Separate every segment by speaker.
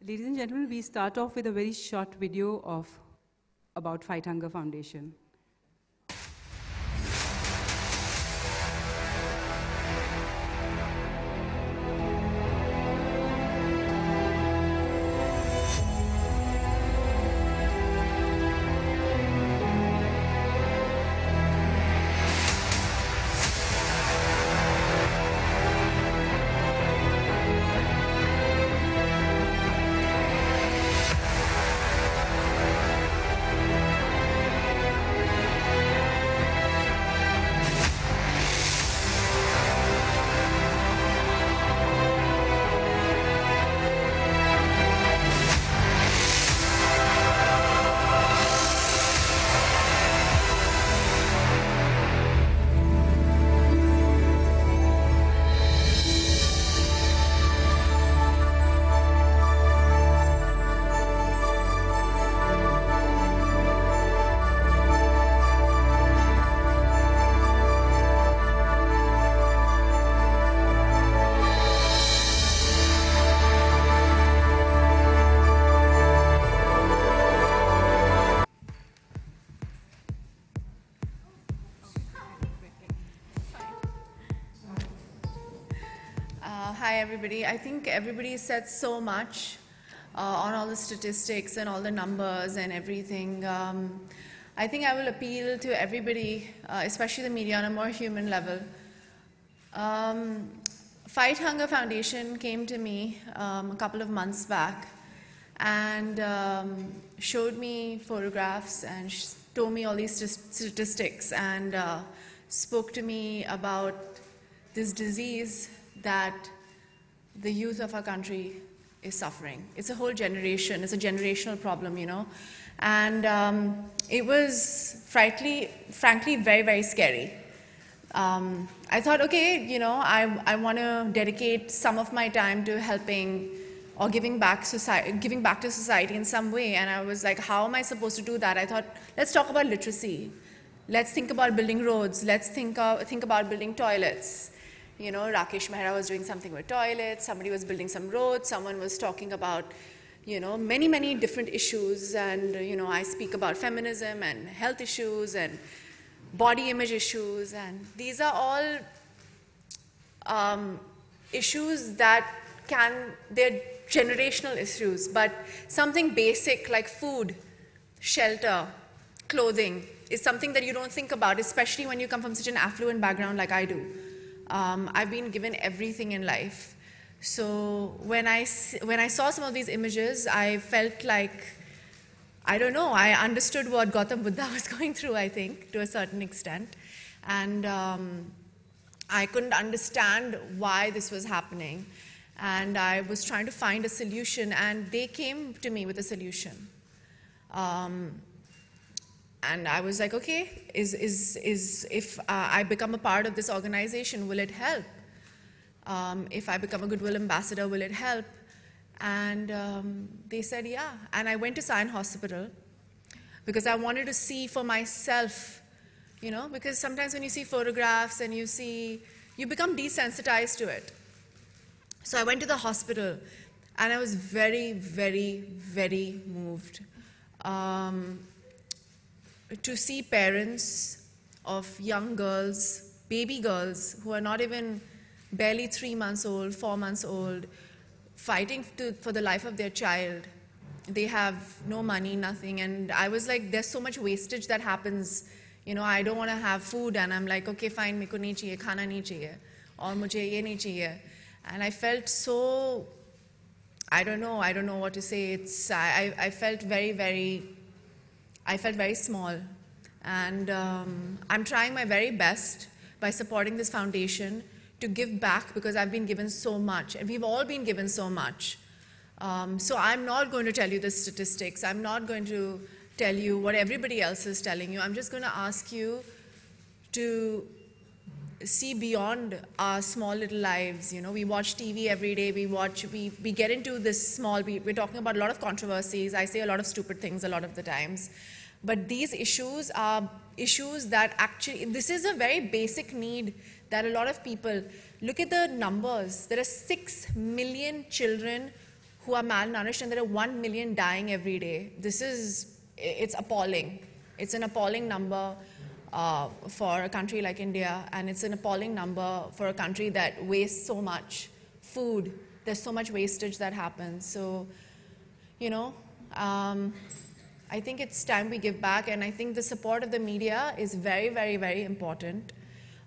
Speaker 1: Ladies and gentlemen, we start off with a very short video about Fight Hunger Foundation.
Speaker 2: Hi everybody. I think everybody said so much on all the statistics and all the numbers and everything. I think I will appeal to everybody, especially the media, on a more human level. Fight Hunger Foundation came to me a couple of months back and showed me photographs and told me all these statistics and spoke to me about this disease that the youth of our country is suffering. It's a whole generation, it's a generational problem, you know. And it was frankly very, very scary. I thought, okay, you know, I want to dedicate some of my time to helping or giving back to society in some way. And I was like, how am I supposed to do that? I thought, let's talk about literacy. Let's think about building roads. Let's think about building toilets. You know, Rakesh Mehra was doing something with toilets, somebody was building some roads, someone was talking about, you know, many, many different issues. And, you know, I speak about feminism and health issues and body image issues. And these are all issues that they're generational issues, but something basic like food, shelter, clothing is something that you don't think about, especially when you come from such an affluent background like I do. I've been given everything in life. So when I saw some of these images, I felt like, I don't know, I understood what Gautam Buddha was going through, I think, to a certain extent. And I couldn't understand why this was happening. And I was trying to find a solution, and they came to me with a solution. And I was like, okay, if I become a part of this organization, will it help? If I become a Goodwill Ambassador, will it help? And they said, yeah. And I went to Sion Hospital because I wanted to see for myself, you know, because sometimes when you see photographs and you become desensitized to it. So I went to the hospital and I was very, very, very moved. To see parents of young girls, baby girls, who are not even barely 3 months old, 4 months old, fighting for the life of their child. They have no money, nothing. And I was like, there's so much wastage that happens. You know, I don't want to have food. And I'm like, okay, fine, meko nahi chahiye, khana nahi chahiye, aur mujhe ye nahi chahiye. And I felt so, I don't know what to say. I felt very small, and I'm trying my very best by supporting this foundation to give back, because I've been given so much, and we've all been given so much. So I'm not going to tell you the statistics. I'm not going to tell you what everybody else is telling you. I'm just going to ask you to see beyond our small little lives. You know, we watch TV every day. We get into this small. We're talking about a lot of controversies. I say a lot of stupid things a lot of the times. But these issues are issues that actually, this is a very basic need that a lot of people, look at the numbers. There are 6 million children who are malnourished, and there are 1 million dying every day. It's appalling. It's an appalling number for a country like India, and it's an appalling number for a country that wastes so much food. There's so much wastage that happens. So, you know, I think it's time we give back, and I think the support of the media is very, very, very important.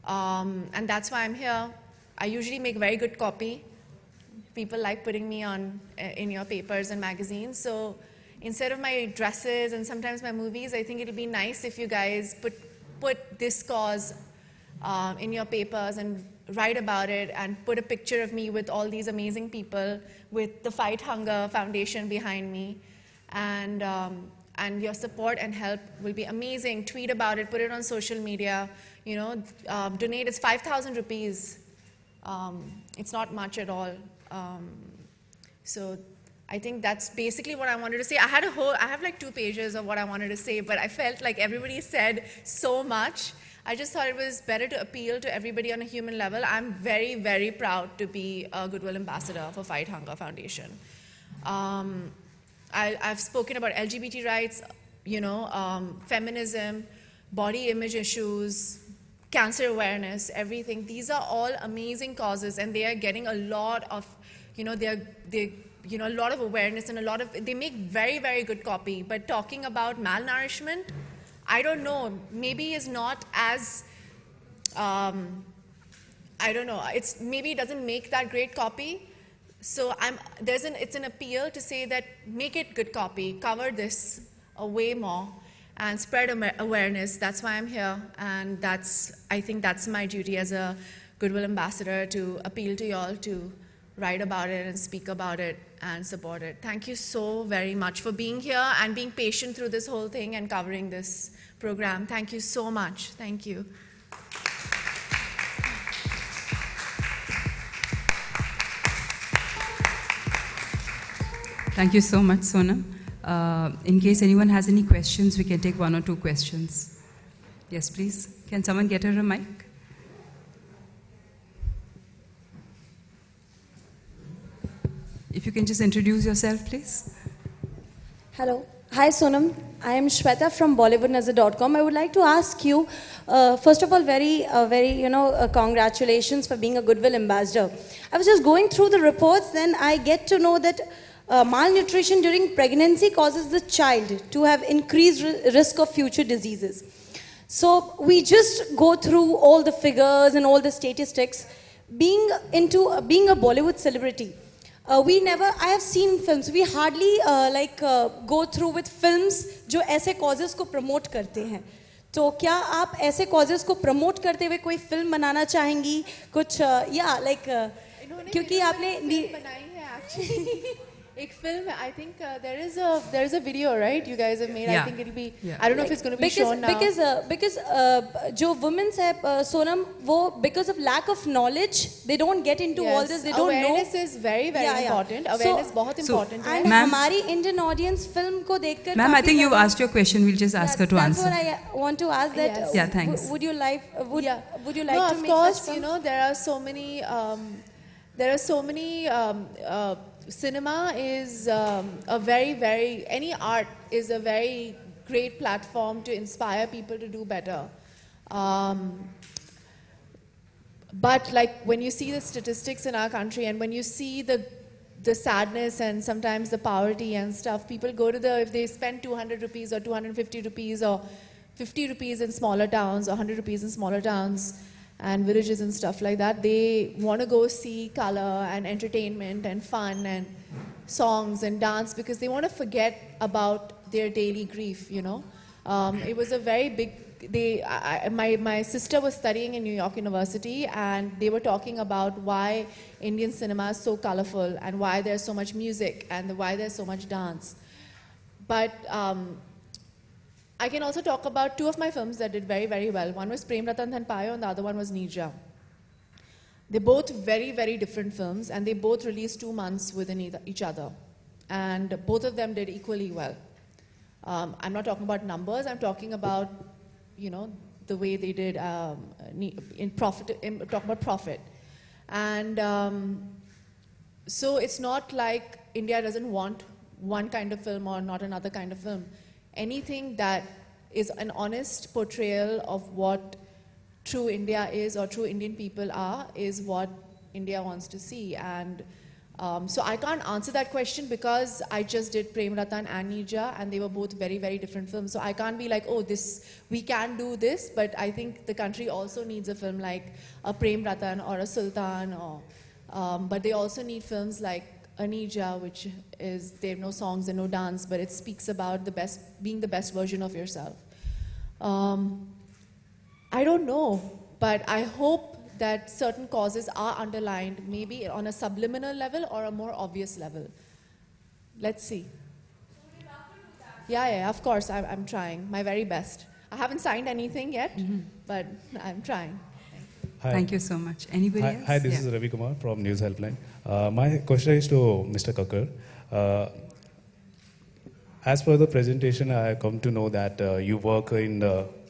Speaker 2: And that's why I'm here. I usually make very good copy. People like putting me on in your papers and magazines. So instead of my dresses and sometimes my movies, I think it'll be nice if you guys put this cause in your papers and write about it, and put a picture of me with all these amazing people, with the Fight Hunger Foundation behind me. And your support and help will be amazing. Tweet about it, put it on social media, you know, donate. It's 5,000 rupees. It's not much at all. So I think that's basically what I wanted to say. I have like 2 pages of what I wanted to say, but I felt like everybody said so much. I just thought it was better to appeal to everybody on a human level. I'm very, very proud to be a Goodwill Ambassador for Fight Hunger Foundation. I've spoken about LGBT rights, you know, feminism, body image issues, cancer awareness, everything. These are all amazing causes, and they are getting a lot of, you know, a lot of awareness, and they make very, very good copy. But talking about malnourishment, I don't know, maybe is not as, I don't know, maybe it doesn't make that great copy. So it's an appeal to say that make it good copy, cover this way more, and spread awareness. That's why I'm here, and I think that's my duty as a Goodwill Ambassador, to appeal to y'all to write about it and speak about it and support it. Thank you so very much for being here and being patient through this whole thing and covering this program. Thank you so much. Thank you.
Speaker 1: Thank you so much, Sonam. In case anyone has any questions, we can take 1 or 2 questions. Yes, please. Can someone get her a mic? If you can just introduce yourself, please.
Speaker 3: Hello. Hi, Sonam. I am Shweta from bollywood.com. I would like to ask you, first of all, very, congratulations for being a Goodwill Ambassador. I was just going through the reports, then I get to know that malnutrition during pregnancy causes the child to have increased risk of future diseases. So we just go through all the figures and all the statistics. Being a Bollywood celebrity, I have seen films, we hardly go through with films जो ऐसे causes को promote करते हैं. तो क्या आप ऐसे causes को promote करते हुए कोई film बनाना चाहेंगी? कुछ क्योंकि आपने
Speaker 2: बनाई है actually. एक film, I think there is a video, right? You guys have made.
Speaker 1: Yeah.
Speaker 2: I think it'll be.
Speaker 1: Yeah.
Speaker 2: I don't know if it's going to be shown now.
Speaker 3: Because जो women's है Sonam, वो because of lack of knowledge, they don't get into all this. They don't know.
Speaker 2: Awareness is very, very important. Awareness बहुत important है.
Speaker 3: And हमारी Indian audience film को देखकर.
Speaker 1: Ma'am, I think you've asked your question. We'll just ask her to answer.
Speaker 3: That's what I want to ask. That.
Speaker 2: Yes.
Speaker 1: Yeah, thanks.
Speaker 3: Would you like
Speaker 2: No,
Speaker 3: to make
Speaker 2: of course,
Speaker 3: such
Speaker 2: you know, there are so many. Cinema is a very, very, any art is a very great platform to inspire people to do better. But like when you see the statistics in our country, and when you see the sadness and sometimes the poverty and stuff, people go to if they spend 200 rupees or 250 rupees or 50 rupees in smaller towns or 100 rupees in smaller towns and villages and stuff like that, they want to go see color and entertainment and fun and songs and dance because they want to forget about their daily grief, you know. It was a very big, my sister was studying in New York University, and they were talking about why Indian cinema is so colorful and why there's so much music and why there's so much dance. But I can also talk about 2 of my films that did very, very well. One was Prem Ratan Dhan Payo and the other one was Neerja. They're both very, very different films, and they both released 2 months within each other. And both of them did equally well. I'm not talking about numbers, I'm talking about, you know, the way they did talking about profit. And so it's not like India doesn't want one kind of film or not another kind of film. Anything that is an honest portrayal of what true India is or true Indian people are is what India wants to see. And so I can't answer that question because I just did Prem Ratan and Nija, and they were both very, very different films. So I can't be like, oh, we can do this, but I think the country also needs a film like a Prem Ratan or a Sultan, or, but they also need films like Anija, which is, they have no songs and no dance, but it speaks about being the best version of yourself. I don't know, but I hope that certain causes are underlined, maybe on a subliminal level or a more obvious level. Let's see. Yeah, of course, I'm trying my very best. I haven't signed anything yet, but I'm trying.
Speaker 1: Hi. Thank you so much. Anybody else?
Speaker 4: Hi, this is Ravi Kumar from News Helpline. My question is to Mr. Kapoor. As per the presentation, I come to know that you work in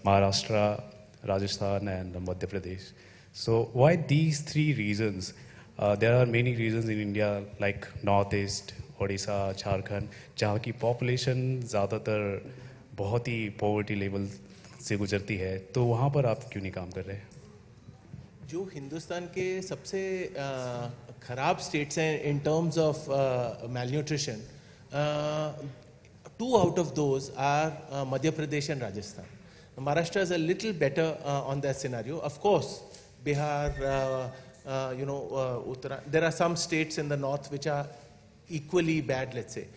Speaker 4: Maharashtra, Rajasthan and Madhya Pradesh. So why these three regions? There are many regions in India like Northeast, Odisha, Jharkhand, जहाँ की population ज़्यादातर बहुत ही poverty level से गुजरती है, तो वहाँ पर आप क्यों नहीं काम कर रहे हैं?
Speaker 5: जो हिंदुस्तान के सबसे खराब states हैं in terms of malnutrition, 2 out of those are Madhya Pradesh and Rajasthan. Maharashtra is a little better on that scenario. Of course, Bihar, there are some states in the north which are equally bad, let's say.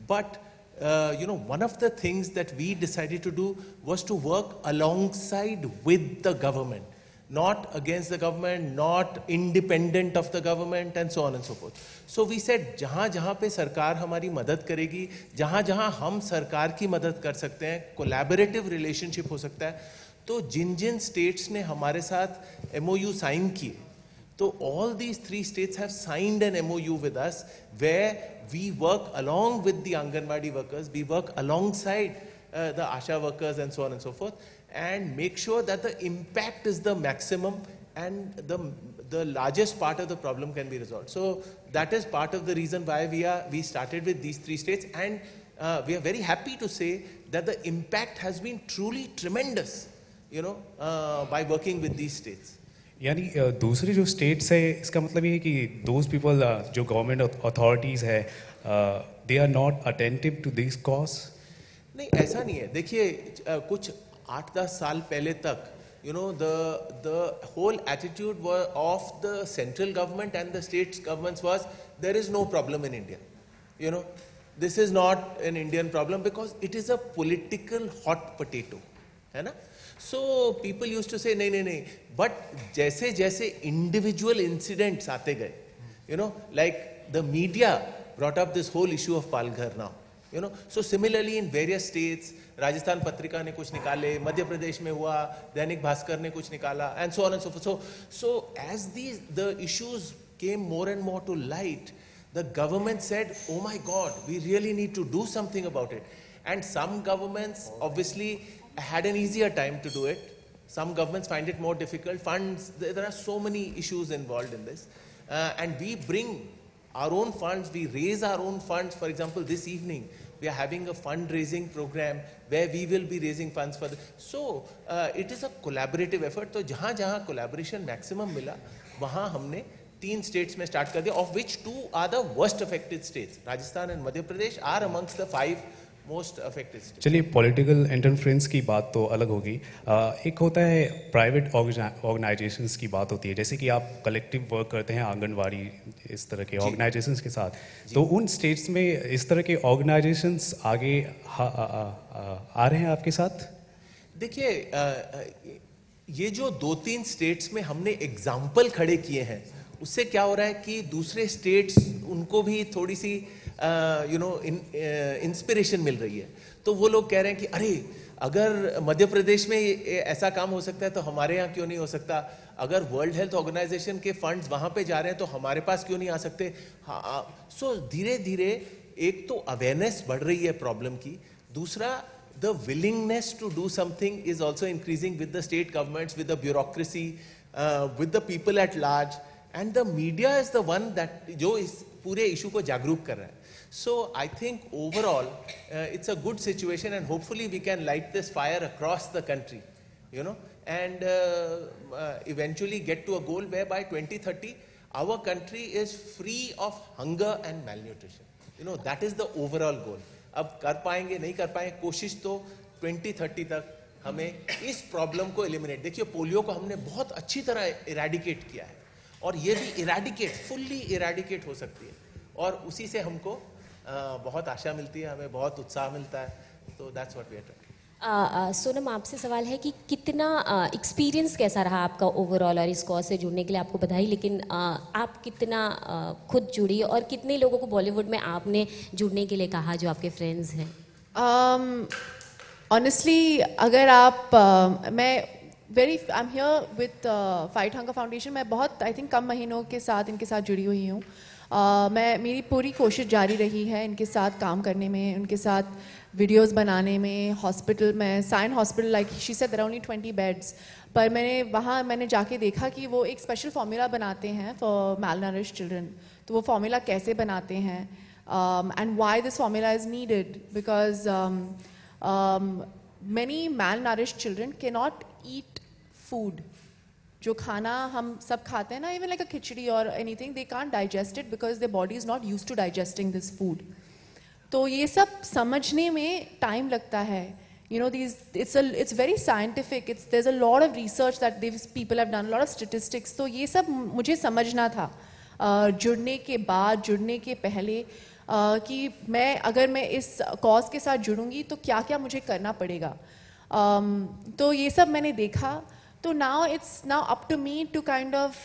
Speaker 5: But, one of the things that we decided to do was to work alongside with the government, not against the government, not independent of the government, and so on and so forth. So we said, जहाँ पे सरकार हमारी मदद करेगी, जहाँ हम सरकार की मदद कर सकते हैं, collaborative relationship हो सकता है, तो जिन states ने हमारे साथ MOU sign किए, तो all these 3 states have signed an MOU with us where we work along with the Anganwadi workers, we work alongside the ASHA workers and so on and so forth, and make sure that the impact is the maximum and the largest part of the problem can be resolved. So that is part of the reason why we started with these 3 states, and we are very happy to say that the impact has been truly tremendous, by working with these states.
Speaker 4: यानी दूसरे जो states है, इसका मतलब ये है कि those people जो government authorities है, they are not attentive to this cause?
Speaker 5: नहीं, ऐसा नहीं है. देखिए, कुछ 8-10 साल पहले तक, the whole attitude of the central government and the state governments was, there is no problem in India. This is not an Indian problem because it is a political hot potato. है ना? So people used to say, नहीं. But जैसे individual incidents आते गए, like the media brought up this whole issue of Palghar now. So similarly in various states, Rajasthan Patrika ने कुछ निकाले, मध्य प्रदेश में हुआ, दैनिक भास्कर ने कुछ निकाला, and so on and so forth. So as the issues came more and more to light, the government said, oh my God, we really need to do something about it. And some governments obviously had an easier time to do it. Some governments find it more difficult. Funds, there are so many issues involved in this. And we bring our own funds, we raise our own funds. For example, this evening, we are having a fundraising program where we will be raising funds for So, it is a collaborative effort. So, जहाँ collaboration maximum मिला, वहाँ हमने 3 states में start कर दिया, of which 2 are the worst affected states. Rajasthan and Madhya Pradesh are amongst the 5 most affected states.
Speaker 4: चलिए political interference की बात तो अलग होगी. एक होता है प्राइवेट ऑर्गेनाइजेशंस की बात होती है, जैसे कि आप कलेक्टिव वर्क करते हैं आंगनवाड़ी इस तरह के ऑर्गेनाइजेशंस के साथ, तो उन स्टेट्स में इस तरह के ऑर्गेनाइजेशंस आगे आ रहे हैं आपके साथ?
Speaker 5: देखिए, ये जो 2-3 स्टेट्स में हमने एग्जाम्पल खड़े किए हैं, उससे क्या हो रहा है कि दूसरे स्टेट्स उनको भी थोड़ी सी इंस्पिरेशन मिल रही है. तो वो लोग कह रहे हैं कि अरे, अगर मध्य प्रदेश में ऐसा काम हो सकता है तो हमारे यहाँ क्यों नहीं हो सकता? अगर वर्ल्ड हेल्थ ऑर्गेनाइजेशन के फंड्स वहाँ पे जा रहे हैं तो हमारे पास क्यों नहीं आ सकते? सो धीरे धीरे एक तो अवेयरनेस बढ़ रही है प्रॉब्लम की, दूसरा the willingness to do something is also increasing with the state governments, with the bureaucracy, with the people at large, and the media is the one that जो इस पूरे इशू को जागरूक कर रहा है. So I think overall it's a good situation, and hopefully we can light this fire across the country, and eventually get to a goal where by 2030 our country is free of hunger and malnutrition. That is the overall goal. अब कर पाएंगे नहीं कर पाएंगे, कोशिश तो 2030 तक हमें इस प्रॉब्लम को एलिमिनेट. देखिए पोलियो को हमने बहुत अच्छी तरह इरेडिकेट किया है, और ये भी इरेडिकेट फुल्ली इरेडिकेट हो सकती है, और उसी से हमको बहुत आशा मिलती है, हमें बहुत उत्साह मिलता है. तो that's what we are trying.
Speaker 6: Sonam, आपसे सवाल है कि कितना एक्सपीरियंस कैसा रहा आपका ओवरऑल, और इस कॉज से जुड़ने के लिए आपको बधाई, लेकिन आप कितना खुद जुड़ी और कितने लोगों को बॉलीवुड में आपने जुड़ने के लिए कहा जो आपके फ्रेंड्स हैं?
Speaker 2: ऑनेस्टली अगर आप I am here with fight hunger foundation. मैं बहुत आई थिंक कम महीनों के साथ इनके साथ जुड़ी हुई हूँ. मेरी पूरी कोशिश जारी रही है इनके साथ काम करने में, उनके साथ वीडियोस बनाने में. हॉस्पिटल में sign hospital, like she said there are only 20 beds, पर मैंने जाके देखा कि वो एक स्पेशल फार्मूला बनाते हैं फॉर मैलनरिश चिल्ड्रन. तो वो फार्मूला कैसे बनाते हैं, and why this formula is needed, because many malnourished children cannot eat food. जो खाना हम सब खाते हैं ना, even like a khichdi or anything, they can't digest it because their body is not used to digesting this food. तो ये सब समझने में टाइम लगता है. It's very scientific. There's a lot of research that these people have done, a lot of statistics. तो ये सब मुझे समझना था जुड़ने के बाद, जुड़ने के पहले, कि अगर मैं इस कॉज के साथ जुड़ूंगी तो क्या क्या मुझे करना पड़ेगा. तो ये सब मैंने देखा. तो now it's now up to me to kind of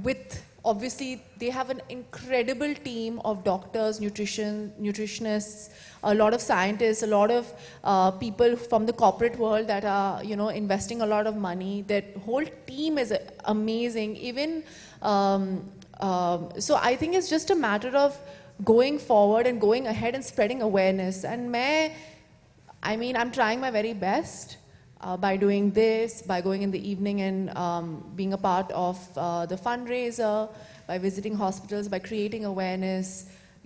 Speaker 2: with obviously they have an incredible team of doctors, nutritionists, a lot of scientists, a lot of people from the corporate world that are investing a lot of money. That whole team is amazing. Even so I think it's just a matter of going forward and going ahead and spreading awareness. And I'm trying my very best by doing this, by going in the evening and being a part of the fundraiser, by visiting hospitals, by creating awareness,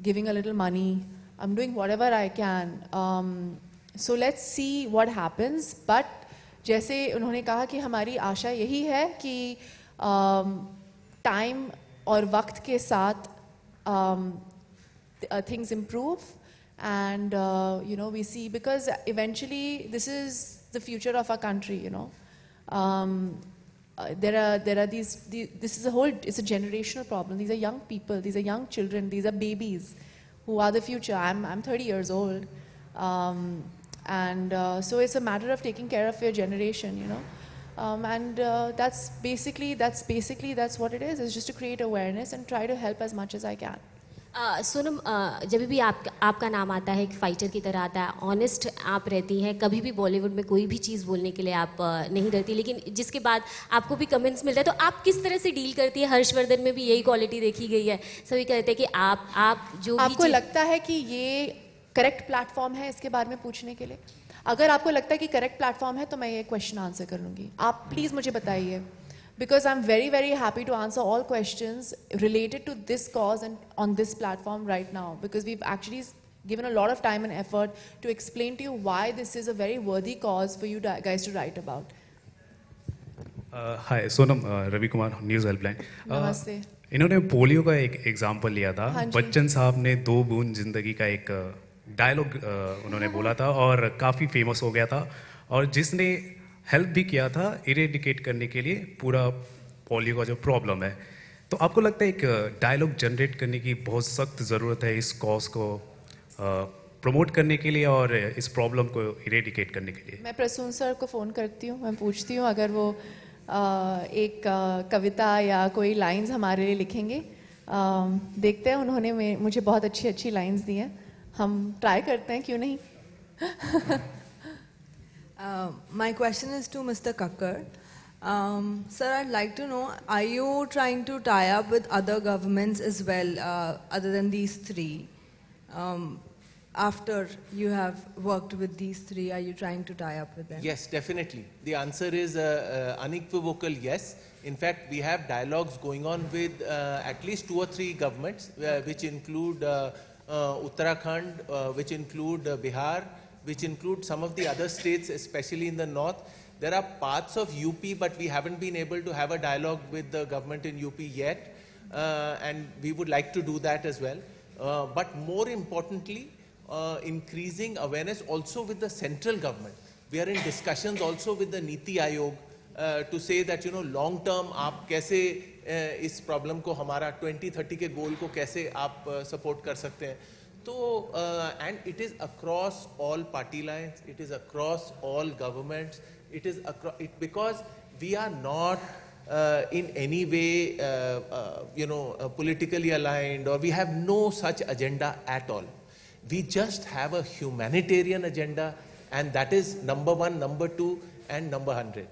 Speaker 2: giving a little money. I'm doing whatever I can. So let's see what happens. But जैसे उन्होंने कहा कि हमारी आशा यही है कि time और वक्त के साथ things improve, and we see, because eventually this is the future of our country. There are these this is it's a generational problem. These are young people, these are young children, these are babies who are the future. I'm 30 years old, and so it's a matter of taking care of your generation, and that's basically what it is. It's just to create awareness and try to help as much as I can.
Speaker 6: Sonam, जब भी आपका नाम आता है, एक fighter की तरह आता है, ऑनेस्ट आप रहती हैं, कभी भी बॉलीवुड में कोई भी चीज़ बोलने के लिए आप नहीं डरती, लेकिन जिसके बाद आपको भी कमेंट्स मिलता है, तो आप किस तरह से डील करती है? हर्षवर्धन में भी यही क्वालिटी देखी गई है, सभी कहते हैं कि आप जो
Speaker 2: आपको लगता है कि ये करेक्ट प्लेटफॉर्म है इसके बारे में पूछने के लिए? अगर आपको लगता है कि करेक्ट प्लेटफॉर्म है तो मैं ये क्वेश्चन आंसर कर लूँगी. आप प्लीज़ मुझे बताइए, because I'm very, very happy to answer all questions related to this cause and on this platform right now, because we've actually given a lot of time and effort to explain to you why this is a very worthy cause for you guys to write about.
Speaker 4: Hi, Sonam, Ravi Kumar, News Helpline.
Speaker 2: नमस्ते.
Speaker 4: इन्होंने polio का एक example लिया था. बच्चन साहब ने 2 बूंद जिंदगी का एक डायलॉग उन्होंने बोला था और काफ़ी फेमस हो गया था, और जिसने हेल्प भी किया था इरेडिकेट करने के लिए पूरा पोलियो का जो प्रॉब्लम है. तो आपको लगता है एक डायलॉग जनरेट करने की बहुत सख्त ज़रूरत है इस कॉज को प्रमोट करने के लिए और इस प्रॉब्लम को इरेडिकेट करने के लिए?
Speaker 2: मैं प्रसून सर को फ़ोन करती हूँ, मैं पूछती हूँ अगर वो एक कविता या कोई लाइंस हमारे लिए लिखेंगे. देखते हैं, उन्होंने मुझे बहुत अच्छी लाइंस दी हैं, हम ट्राई करते हैं, क्यों नहीं.
Speaker 7: My question is to Mr. Kakkar. Sir, I'd like to know, are you trying to tie up with other governments as well, other than these 3? After you have worked with these 3, are you trying to tie up with them?
Speaker 5: Yes, definitely. The answer is unequivocal yes. In fact, we have dialogues going on with at least 2 or 3 governments, which include Uttarakhand, which include Bihar, which include some of the other states, especially in the north. There are parts of UP, but we haven't been able to have a dialogue with the government in UP yet, and we would like to do that as well. But more importantly, increasing awareness also with the central government. We are in discussions also with the Niti Aayog to say that, long term, आप कैसे इस problem को हमारा 2030 के goal को कैसे आप support कर सकते हैं. So, and it is across all party lines, it is across all governments, it is across, because we are not in any way, politically aligned, or we have no such agenda at all. We just have a humanitarian agenda, and that is number 1, number 2, and number 100.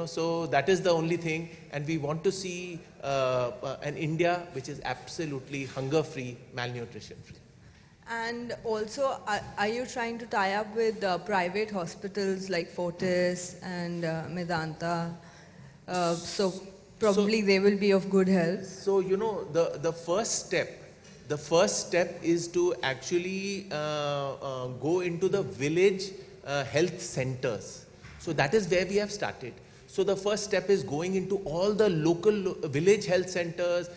Speaker 5: So that is the only thing, and we want to see an India which is absolutely hunger-free, malnutrition-free.
Speaker 7: And also, are you trying to tie up with private hospitals like Fortis and Medanta? So probably they will be of good help. So,
Speaker 5: the first step is to actually go into the village health centers. So that is where we have started. So the first step is going into all the local village health centers,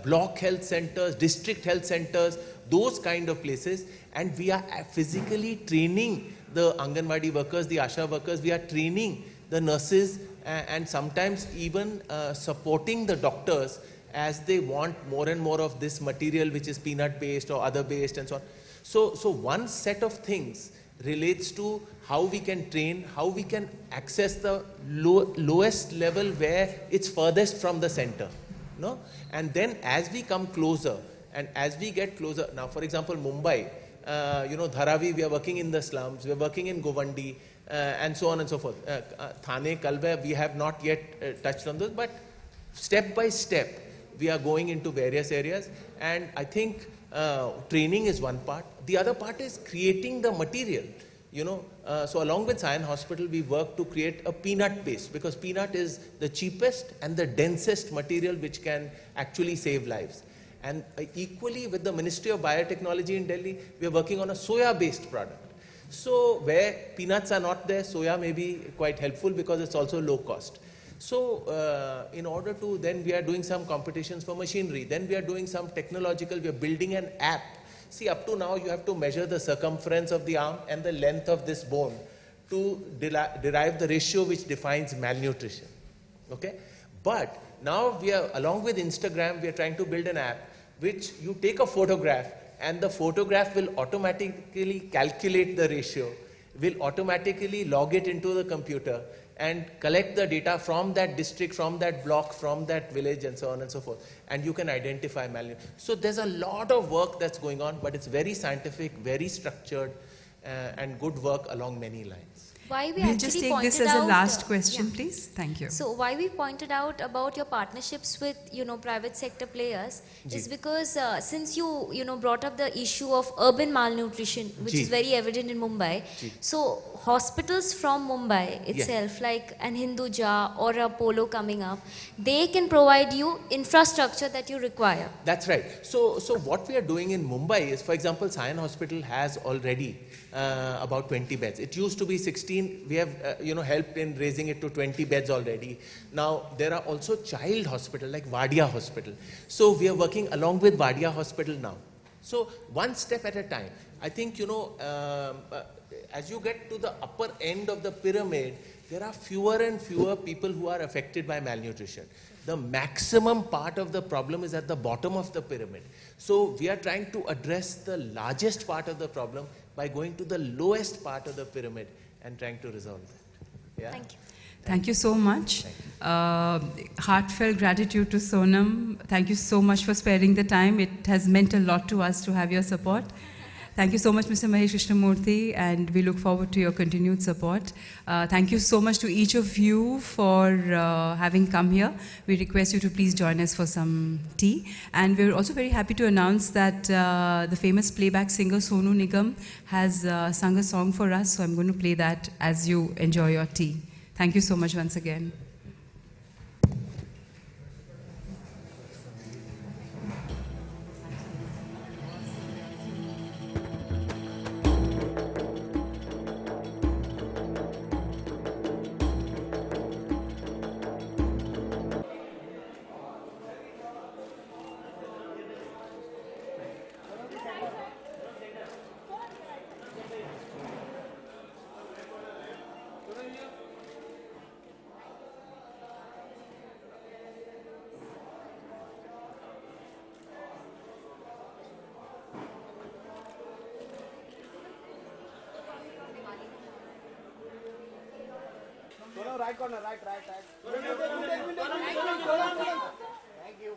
Speaker 5: block health centers, district health centers, those kind of places. And we are physically training the Anganwadi workers, the Asha workers, we are training the nurses, and sometimes even supporting the doctors as they want more and more of this material which is peanut based or other based and so on. So one set of things relates to how we can train, how we can access the lowest level where it's furthest from the center. And then as we come closer and as we get closer, now for example Mumbai, Dharavi, we are working in the slums, we are working in Govandi, and so on and so forth. Thane, Kalve, we have not yet touched on those, but step by step we are going into various areas, and I think training is one part. The other part is creating the material. So along with Sion Hospital, we work to create a peanut base, because peanut is the cheapest and the densest material which can actually save lives. And equally with the Ministry of Biotechnology in Delhi, we are working on a soya-based product. So where peanuts are not there, soya may be quite helpful because it's also low cost. So in order to, then we are doing some competitions for machinery, then we are doing some technological, we are building an app. See, up to now you have to measure the circumference of the arm and the length of this bone to derive the ratio which defines malnutrition. Okay? But now we are, along with Instagram, we are trying to build an app which you take a photograph and the photograph will automatically calculate the ratio, will automatically log it into the computer and collect the data from that district, from that block, from that village, and so on and so forth. And you can identify malnutrition. So there's a lot of work that's going on, but it's very scientific, very structured, and good work along many lines.
Speaker 6: Why we
Speaker 1: we'll
Speaker 6: actually
Speaker 1: just take
Speaker 6: pointed
Speaker 1: this as a
Speaker 6: out,
Speaker 1: last question, please. Thank you.
Speaker 6: So why we pointed out about your partnerships with, private sector players is because since you, brought up the issue of urban malnutrition, which is very evident in Mumbai. So hospitals from Mumbai itself, like an Hinduja or a Polo coming up, they can provide you infrastructure that you require.
Speaker 5: That's right. So what we are doing in Mumbai is, for example, Sion Hospital has already about 20 beds. It used to be 16. We have, helped in raising it to 20 beds already. Now, there are also child hospitals like Wadia Hospital. So we are working along with Wadia Hospital now. So one step at a time. I think, as you get to the upper end of the pyramid, there are fewer and fewer people who are affected by malnutrition. The maximum part of the problem is at the bottom of the pyramid. So we are trying to address the largest part of the problem by going to the lowest part of the pyramid and trying to resolve that. Yeah?
Speaker 6: Thank you.
Speaker 1: Thank you so much. Heartfelt gratitude to Sonam. Thank you so much for sparing the time. It has meant a lot to us to have your support. Thank you so much, Mr. Mahesh Krishnamurthy, and we look forward to your continued support. Thank you so much to each of you for having come here. We request you to please join us for some tea. And we're also very happy to announce that the famous playback singer Sonu Nigam has sung a song for us, so I'm going to play that as you enjoy your tea. Thank you so much once again.
Speaker 8: right corner, right. Thank you.